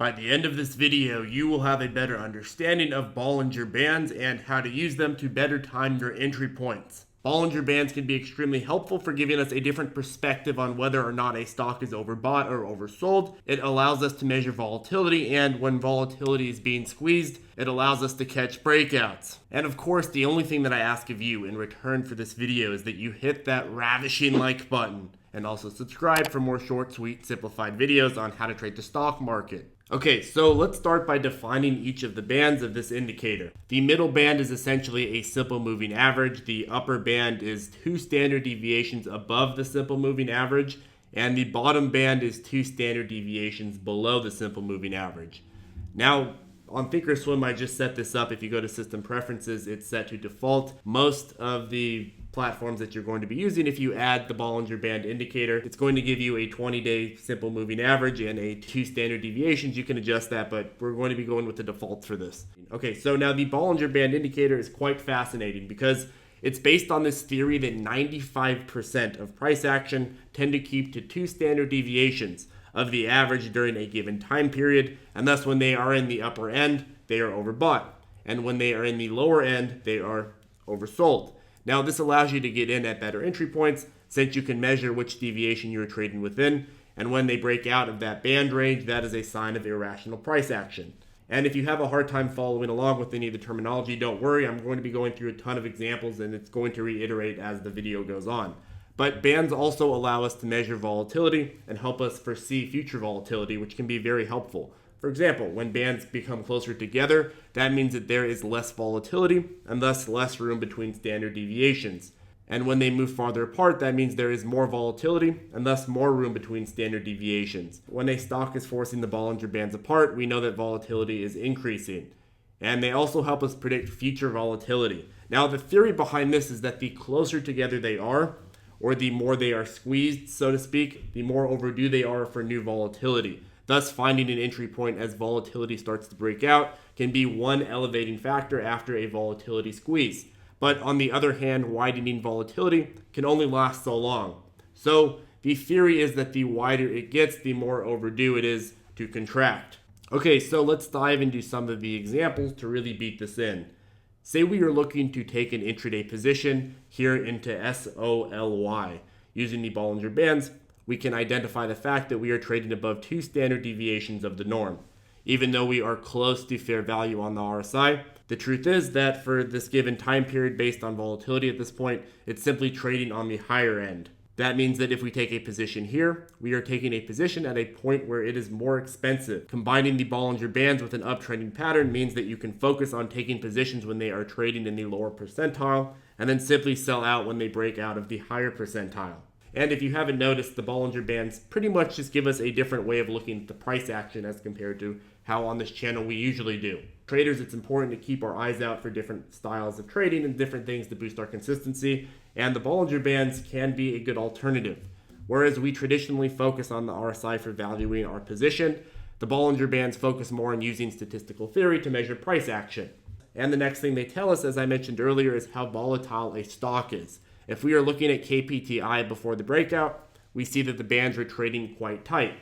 By the end of this video, you will have a better understanding of Bollinger Bands and how to use them to better time your entry points. Bollinger Bands can be extremely helpful for giving us a different perspective on whether or not a stock is overbought or oversold. It allows us to measure volatility, and when volatility is being squeezed, it allows us to catch breakouts. And of course, the only thing that I ask of you in return for this video is that you hit that ravishing like button and also subscribe for more short, sweet, simplified videos on how to trade the stock market. Okay, so let's start by defining each of the bands of this indicator. The middle band is essentially a simple moving average. The upper band is 2 standard deviations above the simple moving average, and the bottom band is 2 standard deviations below the simple moving average. Now, on ThinkorSwim, I just set this up. If you go to System Preferences, it's set to default. Most of the platforms that you're going to be using, if you add the Bollinger Band indicator, it's going to give you a 20-day simple moving average and a 2 standard deviations. You can adjust that, but we're going to be going with the defaults for this. Okay, so now the Bollinger Band indicator is quite fascinating because it's based on this theory that 95% of price action tend to keep to 2 standard deviations of the average during a given time period, and thus when they are in the upper end, they are overbought, and when they are in the lower end, they are oversold. Now, this allows you to get in at better entry points since you can measure which deviation you're trading within, and when they break out of that band range, that is a sign of irrational price action. And if you have a hard time following along with any of the terminology, don't worry, I'm going to be going through a ton of examples and it's going to reiterate as the video goes on. But bands also allow us to measure volatility and help us foresee future volatility, which can be very helpful. For example, when bands become closer together, that means that there is less volatility and thus less room between standard deviations. And when they move farther apart, that means there is more volatility and thus more room between standard deviations. When a stock is forcing the Bollinger Bands apart, we know that volatility is increasing. And they also help us predict future volatility. Now, the theory behind this is that the closer together they are, or the more they are squeezed, so to speak, the more overdue they are for new volatility. Thus, finding an entry point as volatility starts to break out can be one elevating factor after a volatility squeeze. But on the other hand, widening volatility can only last so long. So the theory is that the wider it gets, the more overdue it is to contract. Okay, so let's dive into some of the examples to really beat this in. Say we are looking to take an intraday position here into SOLY. Using the Bollinger Bands, we can identify the fact that we are trading above 2 standard deviations of the norm. Even though we are close to fair value on the RSI, the truth is that for this given time period based on volatility at this point, it's simply trading on the higher end. That means that if we take a position here, we are taking a position at a point where it is more expensive. Combining the Bollinger Bands with an uptrending pattern means that you can focus on taking positions when they are trading in the lower percentile, and then simply sell out when they break out of the higher percentile. And if you haven't noticed, the Bollinger Bands pretty much just give us a different way of looking at the price action as compared to how on this channel we usually do. Traders, it's important to keep our eyes out for different styles of trading and different things to boost our consistency, and the Bollinger Bands can be a good alternative. Whereas we traditionally focus on the RSI for valuing our position, the Bollinger Bands focus more on using statistical theory to measure price action. And the next thing they tell us, as I mentioned earlier, is how volatile a stock is. If we are looking at KPTI before the breakout, we see that the bands are trading quite tight.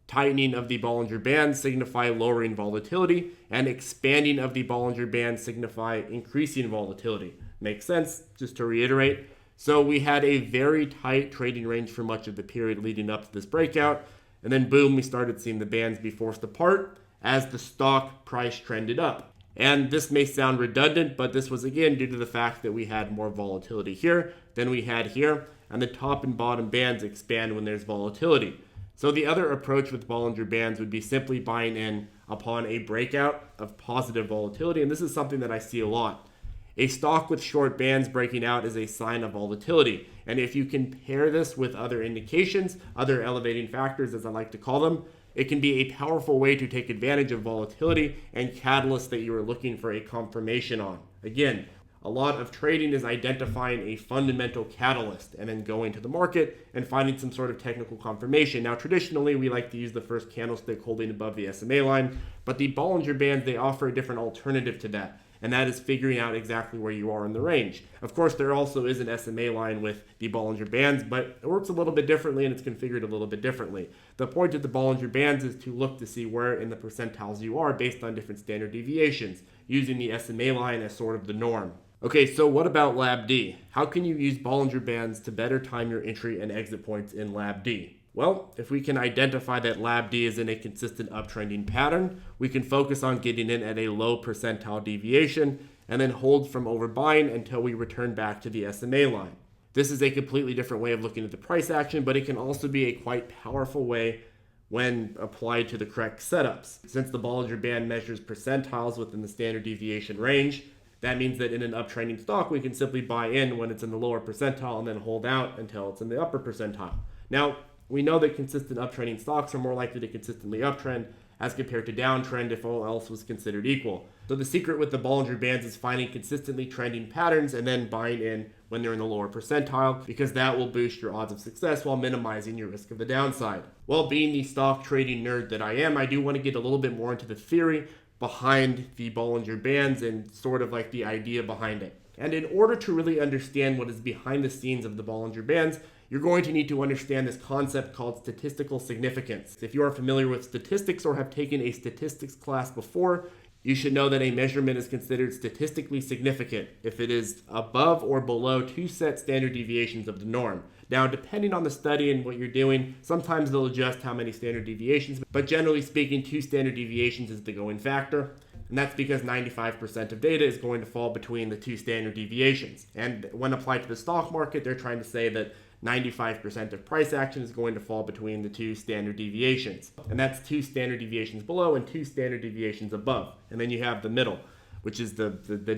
Tightening of the Bollinger Bands signify lowering volatility, and expanding of the Bollinger Bands signify increasing volatility. Makes sense, just to reiterate. So we had a very tight trading range for much of the period leading up to this breakout, and then boom, we started seeing the bands be forced apart as the stock price trended up. And this may sound redundant, but this was again due to the fact that we had more volatility here than we had here, and the top and bottom bands expand when there's volatility. So the other approach with Bollinger Bands would be simply buying in upon a breakout of positive volatility, and this is something that I see a lot. A stock with short bands breaking out is a sign of volatility, and if you compare this with other indications, other elevating factors as I like to call them, it can be a powerful way to take advantage of volatility and catalysts that you are looking for a confirmation on. Again, a lot of trading is identifying a fundamental catalyst and then going to the market and finding some sort of technical confirmation. Now, traditionally, we like to use the first candlestick holding above the SMA line, but the Bollinger Bands, they offer a different alternative to that. and that is figuring out exactly where you are in the range. Of course, there also is an SMA line with the Bollinger Bands, but it works a little bit differently and it's configured a little bit differently. The point of the Bollinger Bands is to look to see where in the percentiles you are based on different standard deviations, using the SMA line as sort of the norm. Okay, so what about Lab D? How can you use Bollinger Bands to better time your entry and exit points in Lab D? Well, if we can identify that Lab D is in a consistent uptrending pattern, we can focus on getting in at a low percentile deviation and then hold from overbuying until we return back to the SMA line. This is a completely different way of looking at the price action, but it can also be a quite powerful way when applied to the correct setups. Since the Bollinger Band measures percentiles within the standard deviation range, that means that in an uptrending stock, we can simply buy in when it's in the lower percentile and then hold out until it's in the upper percentile. Now, we know that consistent uptrending stocks are more likely to consistently uptrend as compared to downtrend if all else was considered equal. So the secret with the Bollinger Bands is finding consistently trending patterns and then buying in when they're in the lower percentile, because that will boost your odds of success while minimizing your risk of the downside. Well, being the stock trading nerd that I am, I do want to get a little bit more into the theory behind the Bollinger Bands and sort of like the idea behind it. And in order to really understand what is behind the scenes of the Bollinger Bands, you're going to need to understand this concept called statistical significance. If you are familiar with statistics or have taken a statistics class before, you should know that a measurement is considered statistically significant if it is above or below two set standard deviations of the norm. Now, depending on the study and what you're doing, sometimes they'll adjust how many standard deviations, but generally speaking, 2 standard deviations is the going factor. And that's because 95% of data is going to fall between the 2 standard deviations. And when applied to the stock market, they're trying to say that 95% of price action is going to fall between the 2 standard deviations. And that's 2 standard deviations below and 2 standard deviations above. And then you have the middle, which is the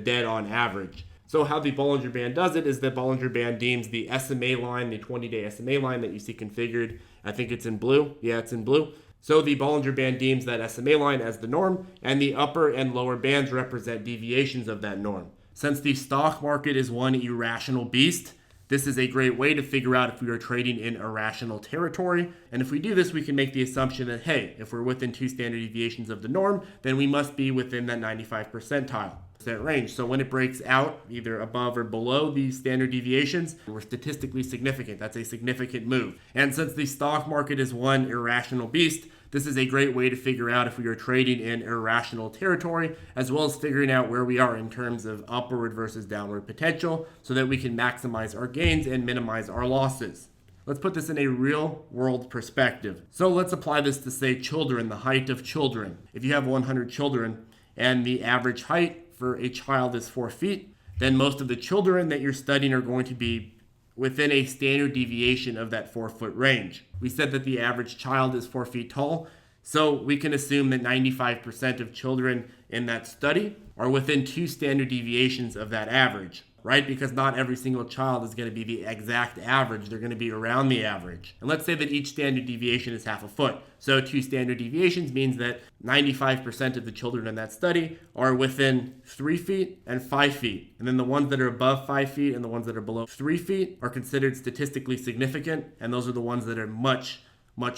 dead on average. So how the Bollinger Band does it is that Bollinger Band deems the SMA line, the 20-day SMA line that you see configured, I think it's in blue. Yeah, it's in blue. So the Bollinger Band deems that SMA line as the norm, and the upper and lower bands represent deviations of that norm. Since the stock market is one irrational beast, this is a great way to figure out if we are trading in irrational territory. And if we do this, we can make the assumption that, hey, if we're within 2 standard deviations of the norm, then we must be within that 95 percentile range. So when it breaks out either above or below these standard deviations, we're statistically significant. That's a significant move. And since the stock market is one irrational beast, this is a great way to figure out if we are trading in irrational territory, as well as figuring out where we are in terms of upward versus downward potential, so that we can maximize our gains and minimize our losses. Let's put this in a real world perspective. So let's apply this to, say, children, the height of children. If you have 100 children and the average height for a child is 4 feet, then most of the children that you're studying are going to be within a standard deviation of that 4-foot range. We said that the average child is 4 feet tall, so we can assume that 95% of children in that study are within 2 standard deviations of that average, right? Because not every single child is going to be the exact average. They're going to be around the average. And let's say that each standard deviation is half a foot. So 2 standard deviations means that 95% of the children in that study are within 3 feet and 5 feet. And then the ones that are above 5 feet and the ones that are below 3 feet are considered statistically significant. And those are the ones that are much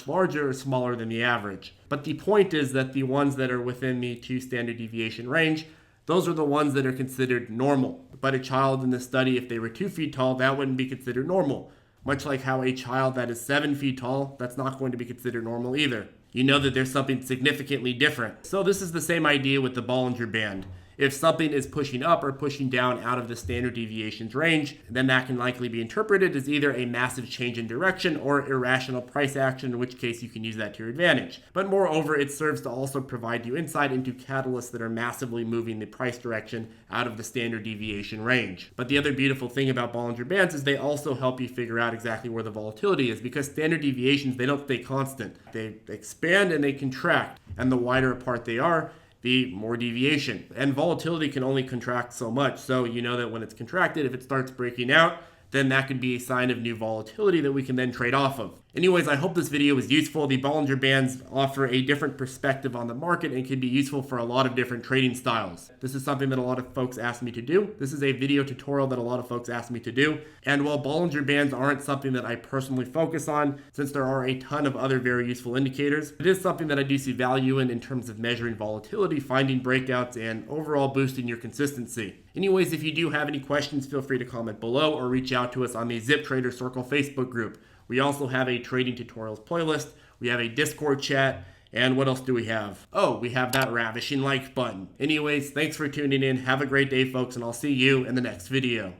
larger or smaller than the average. But the point is that the ones that are within the 2 standard deviation range, those are the ones that are considered normal. But a child in the study, if they were 2 feet tall, that wouldn't be considered normal. Much like how a child that is 7 feet tall, that's not going to be considered normal either. You know that there's something significantly different. So this is the same idea with the Bollinger Band. If something is pushing up or pushing down out of the standard deviations range, then that can likely be interpreted as either a massive change in direction or irrational price action, in which case you can use that to your advantage. But moreover, it serves to also provide you insight into catalysts that are massively moving the price direction out of the standard deviation range. But the other beautiful thing about Bollinger Bands is they also help you figure out exactly where the volatility is, because standard deviations, they don't stay constant. They expand and they contract, and the wider apart they are, the more deviation. And volatility can only contract so much. So you know that when it's contracted, if it starts breaking out, then that could be a sign of new volatility that we can then trade off of. Anyways, I hope this video was useful. The Bollinger Bands offer a different perspective on the market and can be useful for a lot of different trading styles. This is something that a lot of folks asked me to do. This is a video tutorial that a lot of folks asked me to do. And while Bollinger Bands aren't something that I personally focus on, since there are a ton of other very useful indicators, it is something that I do see value in terms of measuring volatility, finding breakouts, and overall boosting your consistency. Anyways, if you do have any questions, feel free to comment below or reach out to us on the ZipTrader Circle Facebook group. We also have a trading tutorials playlist, we have a Discord chat, and what else do we have? Oh, we have that ravishing like button. Anyways, thanks for tuning in. Have a great day, folks, and I'll see you in the next video.